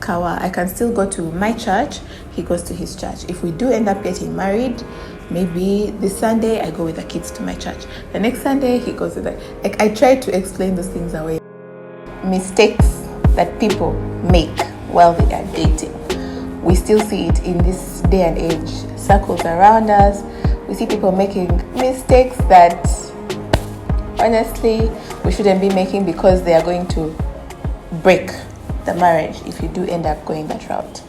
Kawa. I can still go to my church, he goes to his church. If we do end up getting married, maybe this Sunday I go with the kids to my church. The next Sunday he goes with like I try to explain those things away. Mistakes that people make while they are dating. We still see it in this day and age. Circles around us, we see people making mistakes that honestly we shouldn't be making because they are going to break the marriage if you do end up going that route.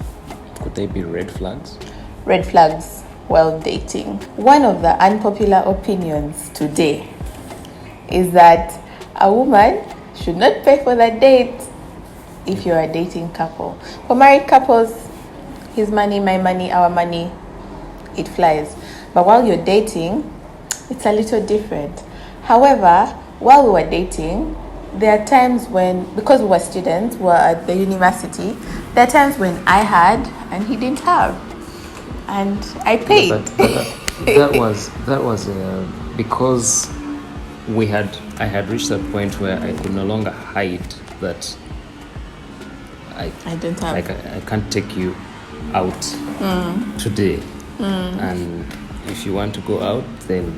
Could they be red flags? Red flags while dating. One of the unpopular opinions today is that a woman should not pay for the date if you're a dating couple. For married couples, his money, my money, our money, it flies. But while you're dating, it's a little different. However, while we were dating, there are times when, because we were students, we were at the university, there are times when I had and he didn't have. And I paid. That was because I had reached that point where I could no longer hide that I don't have. Like I can't take you out today. And if you want to go out, then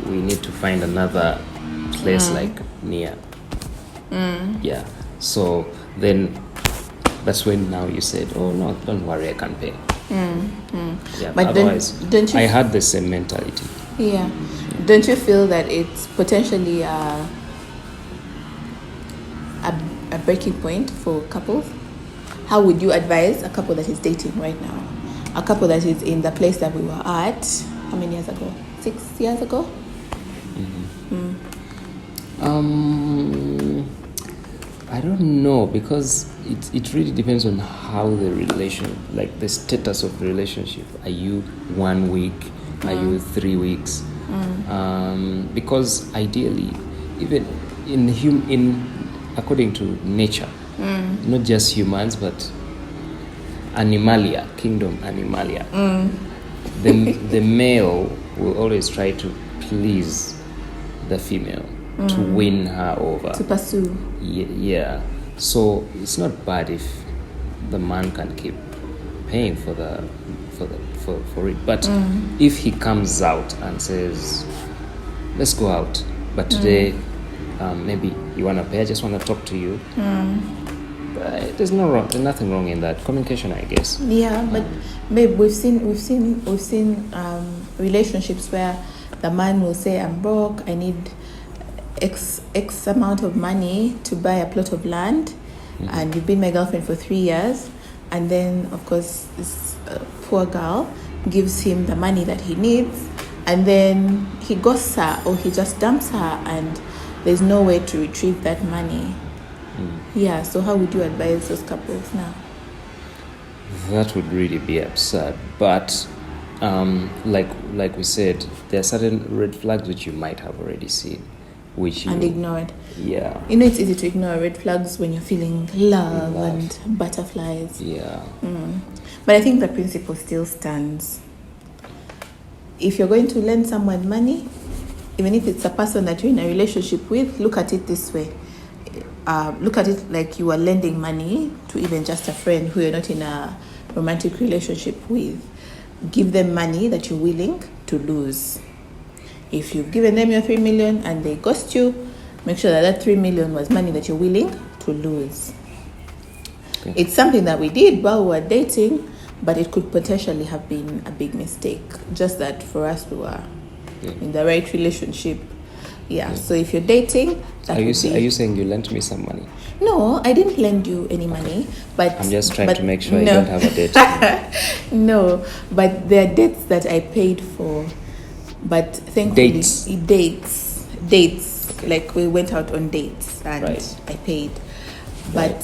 we need to find another place like near. Yeah. So then that's when now you said, oh no, don't worry, I can pay. Yeah, but otherwise, don't you I had the same mentality. Yeah. Don't you feel that it's potentially a breaking point for couples? How would you advise a couple that is dating right now? A couple that is in the place that we were at, how many years ago? 6 years ago? I don't know, because it really depends on how the status of the relationship. Are you 1 week? Are you 3 weeks? Because ideally, even according to nature, not just humans but animalia, kingdom animalia, the male will always try to please the female, to win her over, to pursue. Yeah. So it's not bad if the man can keep paying for it. But if he comes out and says, let's go out, but today maybe you want to pay, I just want to talk to you. There's nothing wrong in that. Communication, I guess. Yeah, but babe, we've seen relationships where the man will say, I'm broke, I need X amount of money to buy a plot of land, and you've been my girlfriend for 3 years, and then of course this poor girl gives him the money that he needs, and then he ghosts her or he just dumps her, and there's no way to retrieve that money. Yeah, so how would you advise those couples now? That would really be absurd, but like we said, there are certain red flags which you might have already seen, and ignored. Yeah. It's easy to ignore red flags when you're feeling love and butterflies. Yeah. But I think the principle still stands. If you're going to lend someone money, even if it's a person that you're in a relationship with, look at it this way. Look at it like you are lending money to even just a friend who you're not in a romantic relationship with. Give them money that you're willing to lose. If you've given them your 3 million and they ghost you, make sure that 3 million was money that you're willing to lose. Okay. It's something that we did while we were dating, but it could potentially have been a big mistake. Just that for us, we were in the right relationship. Yeah. So if you're dating, are you saying you lent me some money? No, I didn't lend you any money, but I'm just trying to make sure I don't have a debt. No, but there are debts that I paid for. But thankfully, dates. Like we went out on dates and I paid. But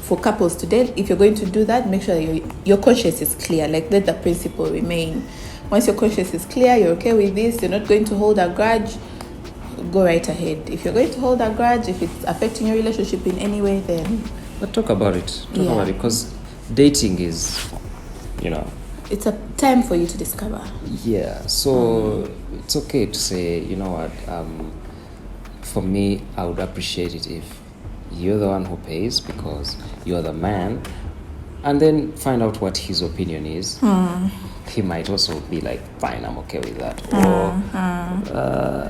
for couples today, if you're going to do that, make sure your conscience is clear. Like let the principle remain. Once your conscience is clear, you're okay with this, you're not going to hold a grudge, go right ahead. If you're going to hold a grudge, if it's affecting your relationship in any way, then... But talk about it. Talk about it, because dating is, it's a time for you to discover. Yeah, so it's okay to say, you know what, for me, I would appreciate it if you're the one who pays because you're the man, and then find out what his opinion is. He might also be like, fine, I'm okay with that. Or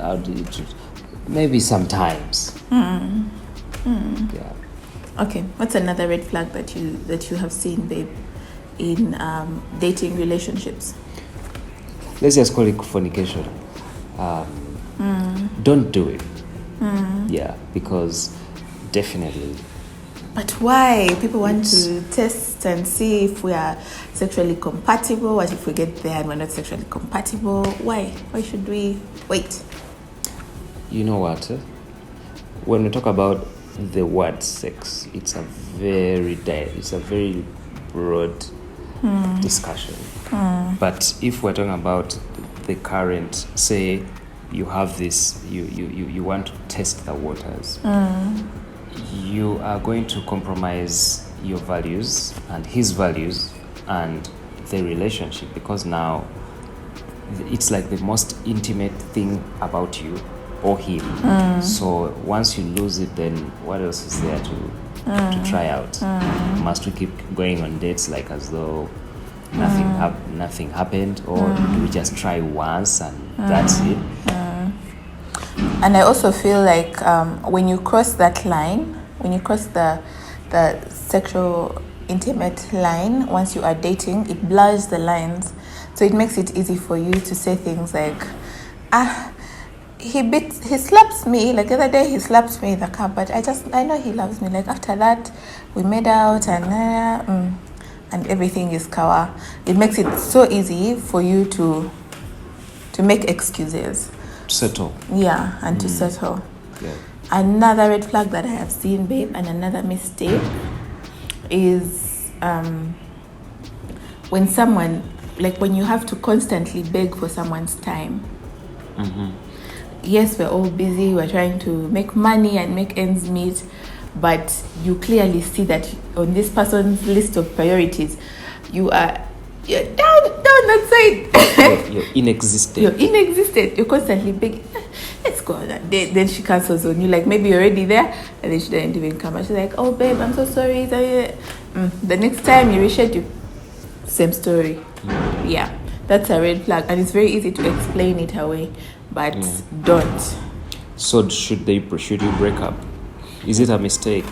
I'll do it. Maybe sometimes. Yeah. Okay, what's another red flag that you have seen, babe, in dating relationships? Let's just call it fornication. Don't do it. Yeah, because definitely. But why? People want to test and see if we are sexually compatible. What if we get there and we're not sexually compatible? Why? Why should we wait? You know what? When we talk about the word sex, it's a very broad discussion. But if we're talking about the current, say you have this, you want to test the waters. You are going to compromise your values and his values and the relationship, because now it's like the most intimate thing about you or him. So once you lose it, then what else is there to try out? Must we keep going on dates like as though nothing happened, or do we just try once and that's it? And I also feel like when you cross that line, when you cross the sexual intimate line, once you are dating, it blurs the lines. So it makes it easy for you to say things like, he slaps me, like the other day he slapped me in the car, but I know he loves me. Like after that, we made out and everything is kawa. It makes it so easy for you to make excuses. Settle. Yeah, and to settle. Yeah. Another red flag that I have seen, babe, and another mistake is when someone, like when you have to constantly beg for someone's time. Yes, we're all busy, we're trying to make money and make ends meet, but you clearly see that on this person's list of priorities, you're down that side. You're inexistent. You're constantly begging, let's go on that date. Then she cancels on you, like maybe you're already there and then she didn't even come. And she's like, oh babe, I'm so sorry. The next time you reschedule, same story. Yeah, that's a red flag, and it's very easy to explain it away, but don't. So should you break up? Is it a mistake?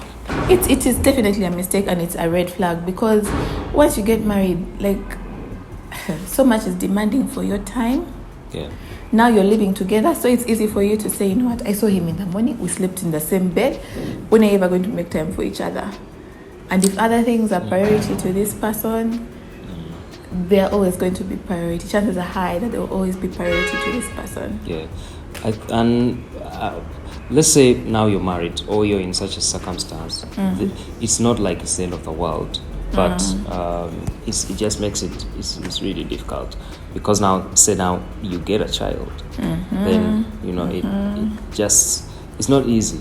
It is definitely a mistake, and it's a red flag, because once you get married, like so much is demanding for your time. Yeah. Now you're living together, so it's easy for you to say, you know what, I saw him in the morning, we slept in the same bed. When are you ever going to make time for each other? And if other things are priority to this person, they're always going to be priority. Chances are high that they'll always be priority to this person. Yeah. Let's say now you're married or you're in such a circumstance. It's not like it's the end of the world, but it just makes it's really difficult, because now you get a child, then it's not easy.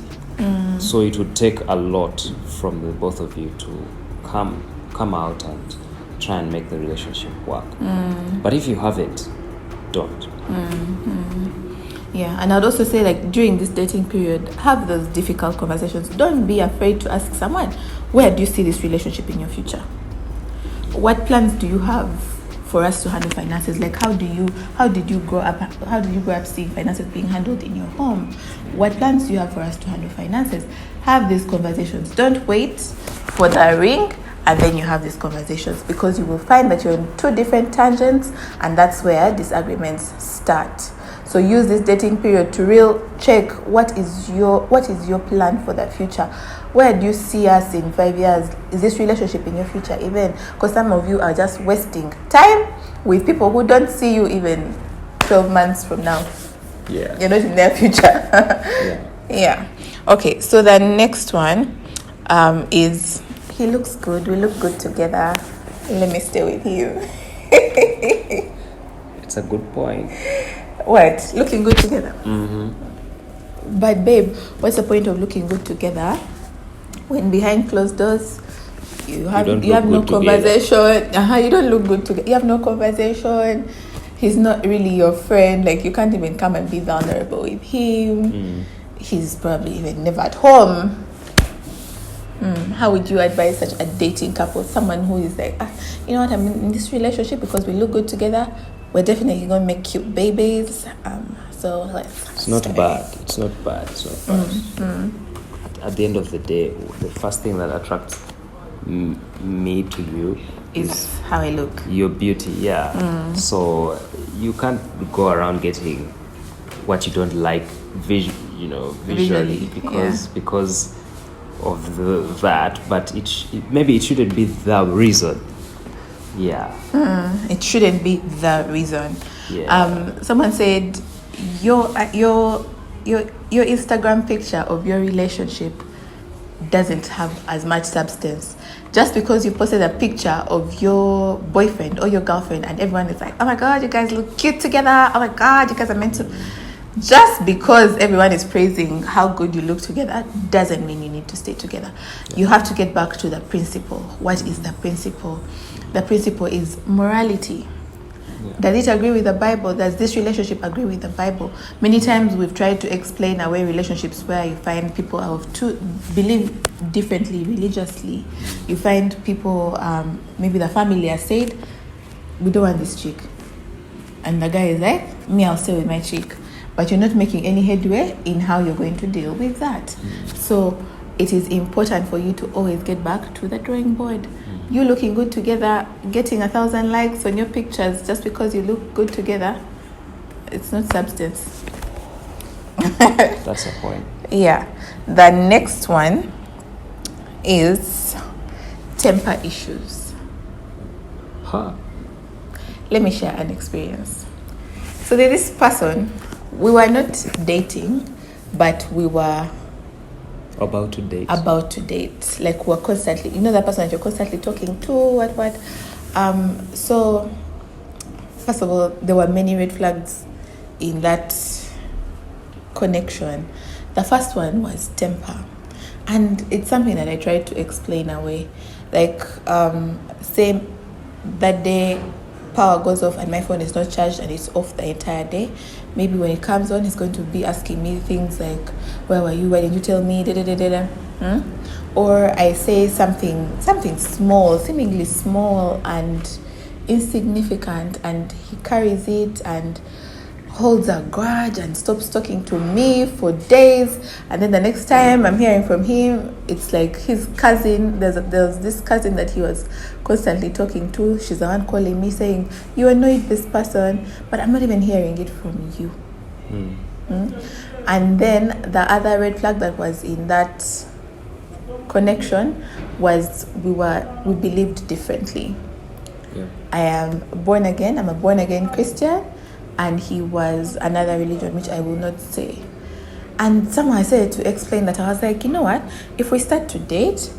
So it would take a lot from the both of you to come out and try and make the relationship work. But if you have it, don't. Yeah, and I'd also say, like, during this dating period, have those difficult conversations. Don't be afraid to ask someone, where do you see this relationship in your future? What plans do you have for us to handle finances? Like, how did you grow up seeing finances being handled in your home? What plans do you have for us to handle finances? Have these conversations. Don't wait for the ring and then you have these conversations, because you will find that you're on two different tangents, and that's where disagreements start. So use this dating period to real check what is your plan for the future. Where do you see us in 5 years? Is this relationship in your future even? Because some of you are just wasting time with people who don't see you even 12 months from now. Yeah. You're not in their future. Yeah. Okay, so the next one is, he looks good, we look good together, let me stay with you. It's a good point. What? Looking good together? But babe, what's the point of looking good together when behind closed doors you have no conversation? You don't look good together. You have no conversation. He's not really your friend. Like, you can't even come and be vulnerable with him. He's probably even never at home. How would you advise such a dating couple, someone who is like, you know what, I'm in this relationship because we look good together, we're definitely going to make cute babies, so it's not bad. At the end of the day, the first thing that attracts me to you is how I look, your beauty. So you can't go around getting what you don't like visually because of that, but maybe it shouldn't be the reason. It shouldn't be the reason. Someone said your Instagram picture of your relationship doesn't have as much substance. Just because you posted a picture of your boyfriend or your girlfriend and everyone is like, oh my god, you guys look cute together, oh my god, you guys are meant to, just because everyone is praising how good you look together doesn't mean you need to stay together. You have to get back to the principle. What is the principle? The principle is morality. Does it agree with the Bible? Does this relationship agree with the Bible? Many times we've tried to explain away relationships where you find people believe differently religiously. You find people, maybe the family has said, we don't want this chick. And the guy is like, me, I'll stay with my chick. But you're not making any headway in how you're going to deal with that. So it is important for you to always get back to the drawing board. You looking good together, getting 1,000 likes on your pictures just because you look good together, it's not substance. That's the point. Yeah. The next one is temper issues. Let me share an experience. So there's this person, we were not dating, but we were about to date. Like we're constantly, that person that you're constantly talking to, what. So first of all, there were many red flags in that connection. The first one was temper. And it's something that I tried to explain away. Like, say that day power goes off and my phone is not charged and it's off the entire day. Maybe when it comes on, he's going to be asking me things like, where were you? Why didn't you tell me? Or I say something small, seemingly small and insignificant, and he carries it and holds a grudge and stops talking to me for days. And then the next time I'm hearing from him, it's like his cousin. There's this cousin that he was constantly talking to. She's the one calling me saying, you annoyed this person, but I'm not even hearing it from you. And then the other red flag that was in that connection was we believed differently. I am born again. I'm a born again Christian. And he was another religion, which I will not say. And someone said to explain that, I was like, you know what? If we start to date,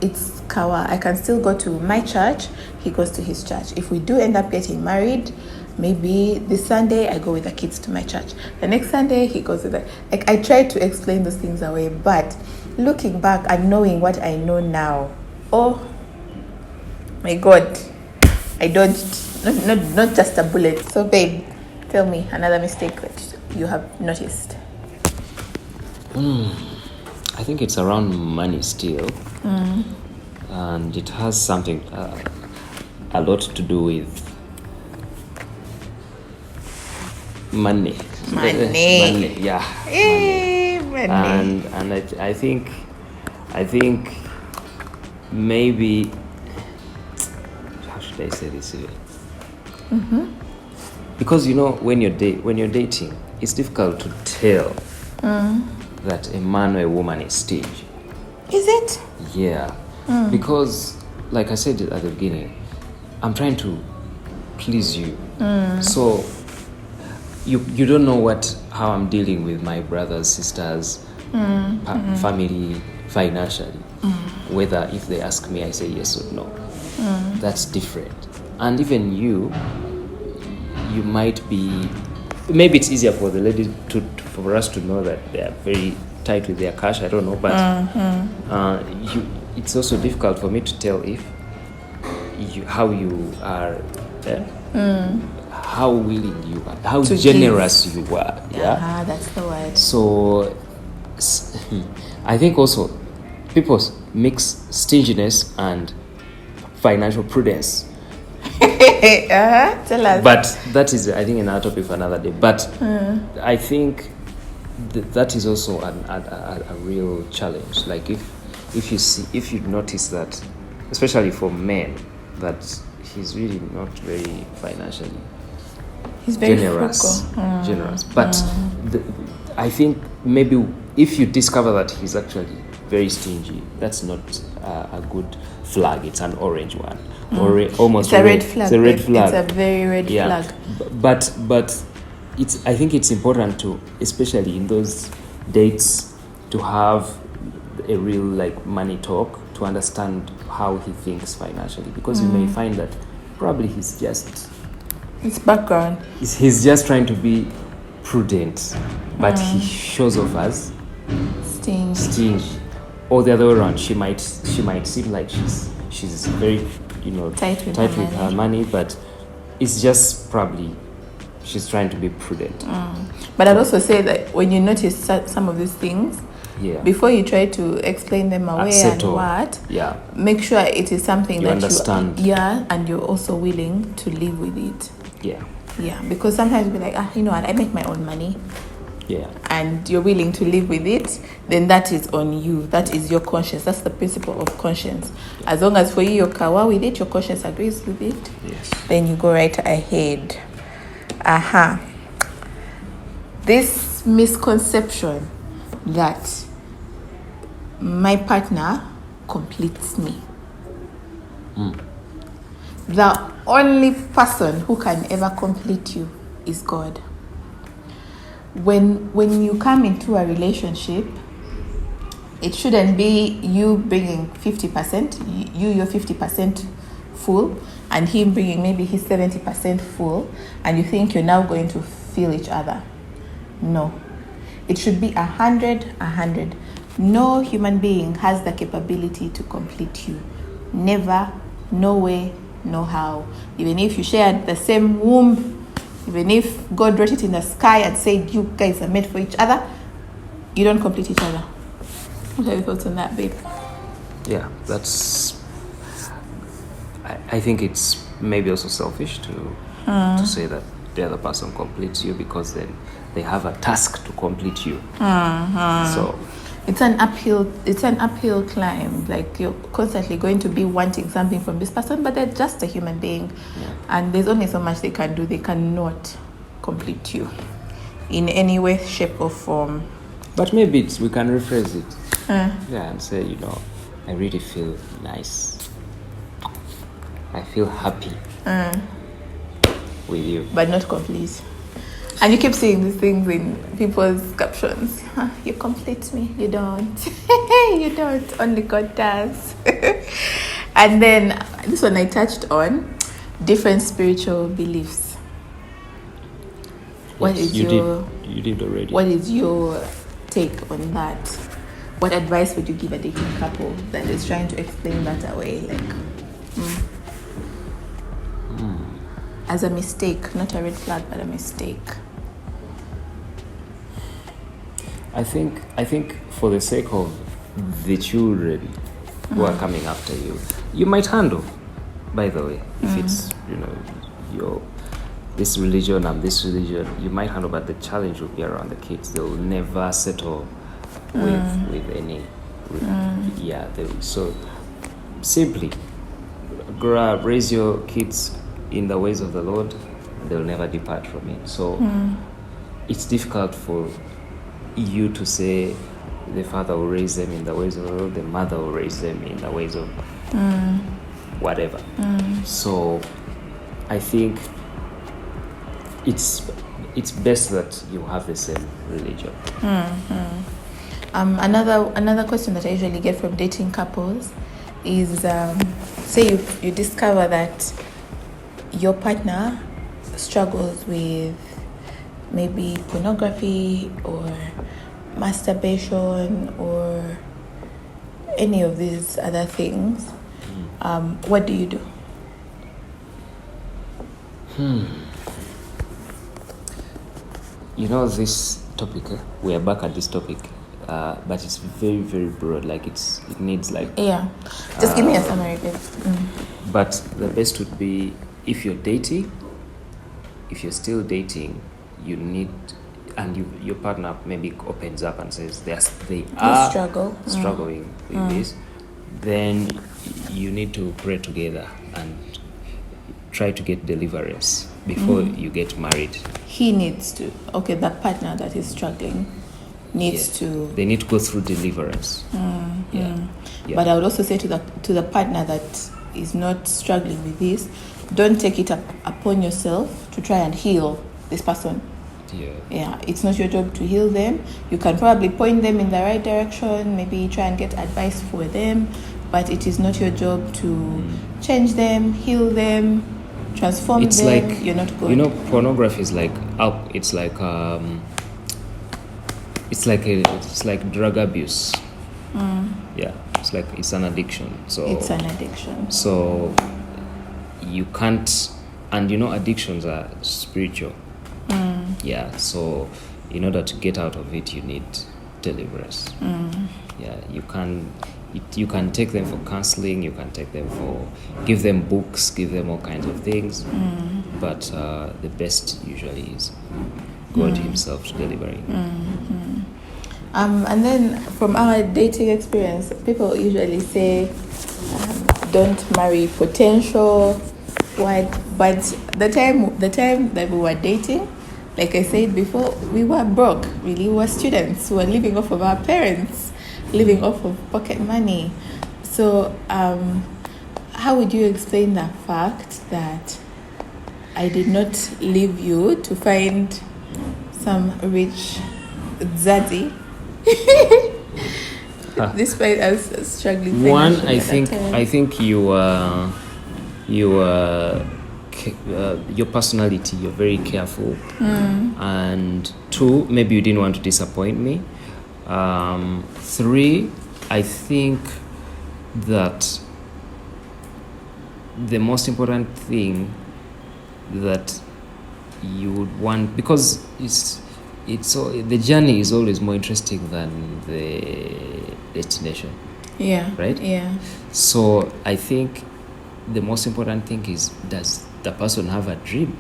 it's kawa. I can still go to my church. He goes to his church. If we do end up getting married, maybe this Sunday I go with the kids to my church. The next Sunday he goes with the... Like, I tried to explain those things away, but looking back and knowing what I know now, oh my God, I dodged not just a bullet. So babe, tell me another mistake that you have noticed. I think it's around money still. And it has something, a lot to do with money. Money, yeah. Money. And I think maybe, how should I say this? Because when you're dating, it's difficult to tell that a man or a woman is stingy. Is it? Yeah. Because, like I said at the beginning, I'm trying to please you. So you don't know how I'm dealing with my brothers, sisters, family financially. Whether if they ask me, I say yes or no. That's different. And even you might be, maybe it's easier for the lady for us to know that they are very tight with their cash. I don't know, but it's also difficult for me to tell how you are, how willing you are, how generous you are. That's the word. So I think also people mix stinginess and financial prudence. Tell us. But that is, I think, another topic for another day. But I think that is also a real challenge. Like if you notice that, especially for men, that he's really not very financially he's very generous. But I think maybe if you discover that he's actually very stingy, that's not a good flag. It's an orange one, or almost it's a red flag. It's a red flag. It's a very red flag. But I think it's important to, especially in those dates, to have a real money talk to understand how he thinks financially, because you may find that probably he's just his background. He's just trying to be prudent, but he shows off as stingy. Or the other way around, she might seem like she's very tight with her money, but it's just probably she's trying to be prudent. But I'd also say that when you notice some of these things, before you try to explain them away make sure it is something you that understand. And you're also willing to live with it. Because sometimes you'll be like, you know what, I make my own money. And you're willing to live with it, then that is on you. That is your conscience. That's the principle of conscience. As long as for you you're kawa with it, your conscience agrees with it, then you go right ahead. This misconception that my partner completes me. The only person who can ever complete you is God. When you come into a relationship, it shouldn't be you bringing 50%, you're 50% full, and him bringing maybe his 70% full, and you think you're now going to fill each other. No. It should be 100. No human being has the capability to complete you. Never, no way, no how. Even if you shared the same womb, even if God wrote it in the sky and said you guys are made for each other, you don't complete each other. What are your thoughts on that, babe? Yeah, that's... I think it's maybe also selfish to say that the other person completes you, because then they have a task to complete you. So it's an uphill climb. Like, you're constantly going to be wanting something from this person, but they're just a human being, and there's only so much they can do. They cannot complete you in any way, shape, or form. But maybe we can rephrase it. And say, I really feel nice. I feel happy with you, but not complete. And you keep seeing these things in people's captions. You complete me. You don't. You don't. Only God does. And then this one I touched on, different spiritual beliefs. You did already. What is your take on that? What advice would you give a dating couple that is trying to explain that away? As a mistake, not a red flag, but a mistake. I think for the sake of the children who are coming after you, you might handle, by the way, if it's, your this religion and this religion, you might handle, but the challenge will be around the kids. They will never settle with any. So simply grow up, raise your kids in the ways of the Lord, and they'll never depart from it. So it's difficult for you to say the father will raise them in the ways of the Lord, the mother will raise them in the ways of whatever. So I think it's best that you have the same religion. Another question that I usually get from dating couples is, say you discover that your partner struggles with maybe pornography or masturbation or any of these other things. What do you do? This topic, we are back at this topic. but it's very, very broad. Like it needs like. Yeah. Just give me a summary, babe. But the best would be if you're dating. If you're still dating, you need, and your partner maybe opens up and says they are struggling with this, then you need to pray together and try to get deliverance before you get married. He needs to. Okay, the partner that is struggling needs to. They need to go through deliverance. Yeah. But I would also say to the partner that is not struggling with this, don't take it upon yourself to try and heal this person. Yeah, it's not your job to heal them. You can probably point them in the right direction, maybe try and get advice for them, but it is not your job to change them, heal them, transform it's them. Like, you're not good. You know, pornography is like it's like drug abuse. Yeah, it's an addiction. So it's an addiction. So you can't, and you know, addictions are spiritual. Yeah, so in order to get out of it, you need deliverance. Yeah, you can take them for counseling, you can take them give them books, give them all kinds of things, but the best usually is God himself delivering. And then from our dating experience, people usually say, don't marry potential wife. But the time that we were dating, like I said before, we were broke, really. We were students. We were living off of our parents, living off of pocket money. So how would you explain the fact that I did not leave you to find some rich zaddy? Despite us struggling. One, I think your personality, you're very careful, and 2, maybe you didn't want to disappoint me. 3, I think that the most important thing that you would want, because the journey is always more interesting than the destination. Yeah. Right? Yeah. So I think the most important thing is, does the person have a dream?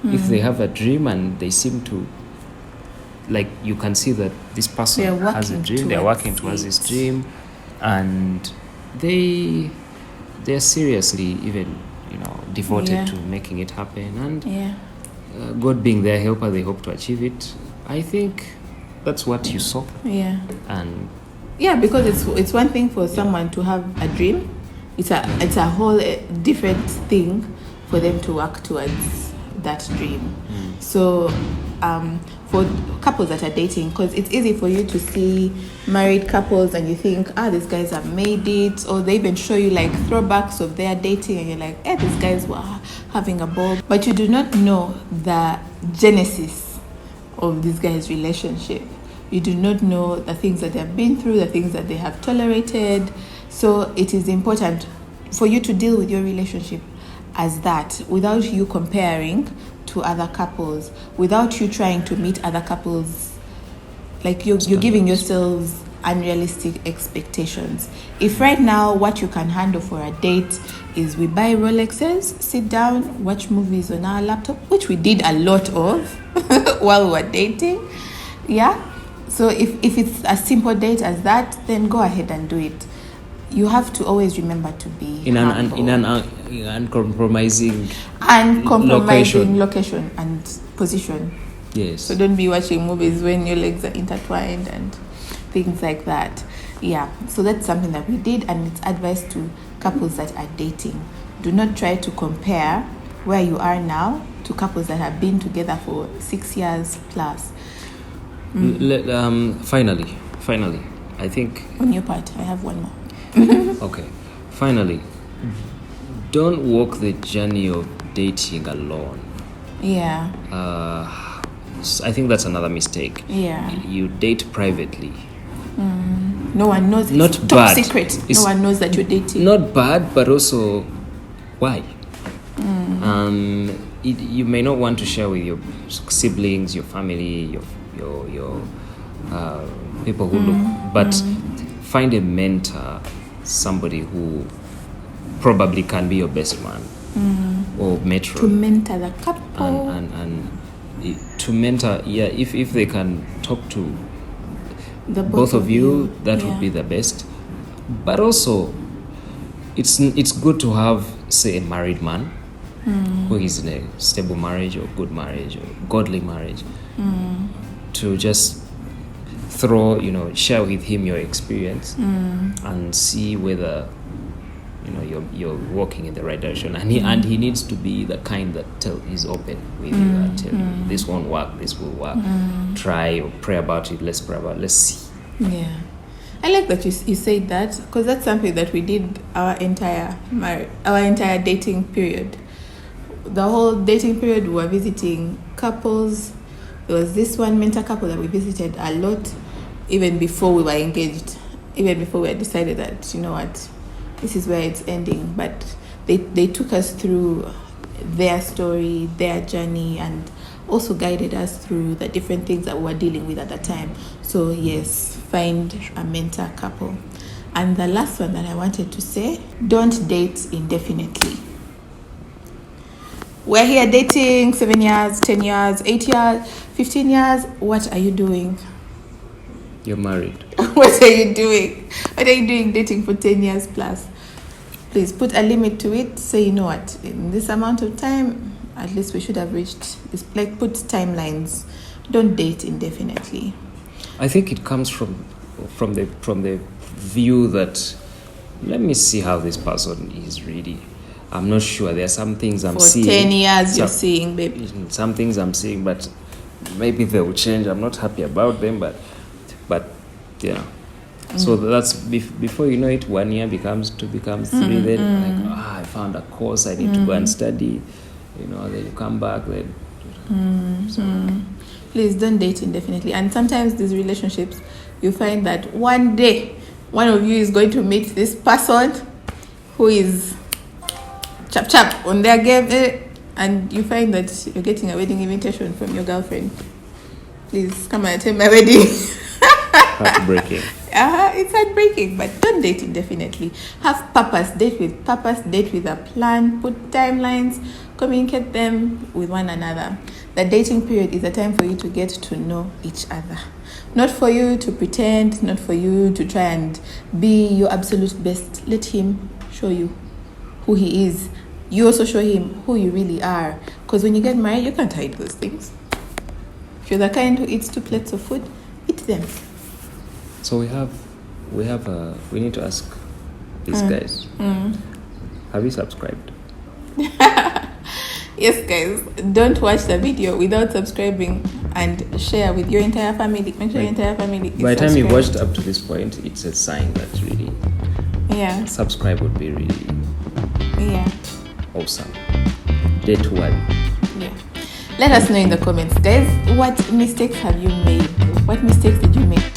If they have a dream and they seem to, like, you can see that this person has a dream, they're working towards this dream, and they're seriously even, devoted to making it happen, and God being their helper, they hope to achieve it. I think that's what you saw. Yeah. And because it's one thing for someone to have a dream. It's a whole different thing for them to work towards that dream. So for couples that are dating, because it's easy for you to see married couples and you think, these guys have made it, or they even show you like throwbacks of their dating and you're like, these guys were having a ball, but you do not know the genesis of this guy's relationship. You do not know the things that they have been through, the things that they have tolerated. So it is important for you to deal with your relationship as that, without you comparing to other couples, without you trying to meet other couples. Like you're giving yourselves unrealistic expectations. If right now what you can handle for a date is we buy Rolexes, sit down, watch movies on our laptop, which we did a lot of while we were dating. Yeah. So if it's a simple date as that, then go ahead and do it. You have to always remember to be in an uncompromising location and position. Yes. So don't be watching movies when your legs are intertwined and things like that. Yeah. So that's something that we did, and it's advice to couples that are dating. Do not try to compare where you are now to couples that have been together for 6 years plus. Finally, I think on your part, I have one more. Okay. Finally, don't walk the journey of dating alone. Yeah. I think that's another mistake. Yeah. You date privately. No one knows. Not it's bad. Top secret. No one knows that you're dating. Not bad, but also why? You may not want to share with your siblings, your family, your people who look, but find a mentor, somebody who probably can be your best man or metro to mentor the couple and to mentor. Yeah, if they can talk to the both of you, that would be the best. But also, it's good to have, say, a married man who is in a stable marriage or good marriage or godly marriage, to just share with him your experience and see whether you're walking in the right direction. And he needs to be the kind that is open with you and tell you this won't work, this will work. Try or pray about it. Let's pray about it. Let's see. Yeah, I like that you said that, because that's something that we did our entire dating period. The whole dating period, we were visiting couples. There was this one mentor couple that we visited a lot, even before we were engaged, even before we had decided that, you know what, this is where it's ending. But they took us through their story, their journey, and also guided us through the different things that we were dealing with at the time. So yes, find a mentor couple. And the last one that I wanted to say, don't date indefinitely. We're here dating 7 years, 10 years, 8 years, 15 years. What are you doing? You're married. What are you doing? What are you doing dating for 10 years plus? Please put a limit to it. Say, you know what, in this amount of time, at least we should have reached this. Like, put timelines. Don't date indefinitely. I think it comes from the view that, let me see how this person is really. I'm not sure. There are some things I'm seeing. For 10 years you're seeing, baby. Some things I'm seeing, but maybe they will change. I'm not happy about them, but yeah. So that's before you know it, 1 year becomes 2, becomes 3. Then I found a course I need to go and study. Then you come back. Then Please don't date indefinitely. And sometimes these relationships, you find that one day one of you is going to meet this person who is chap on their game, and you find that you're getting a wedding invitation from your girlfriend. Please come and attend my wedding. Heartbreaking. It's heartbreaking, but don't date indefinitely. Have purpose. Date with purpose. Date with a plan. Put timelines. Communicate them with one another. The dating period is a time for you to get to know each other. Not for you to pretend, not for you to try and be your absolute best. Let him show you who he is. You also show him who you really are. Because when you get married, you can't hide those things. If you're the kind who eats 2 plates of food, eat them. So we need to ask these guys. Have you subscribed? Yes, guys. Don't watch the video without subscribing and share with your entire family. Make sure your entire family is By the time you've watched up to this point, it's a sign that really subscribe would be really awesome. Date well. Yeah. Let us know in the comments, guys. What mistakes have you made? What mistakes did you make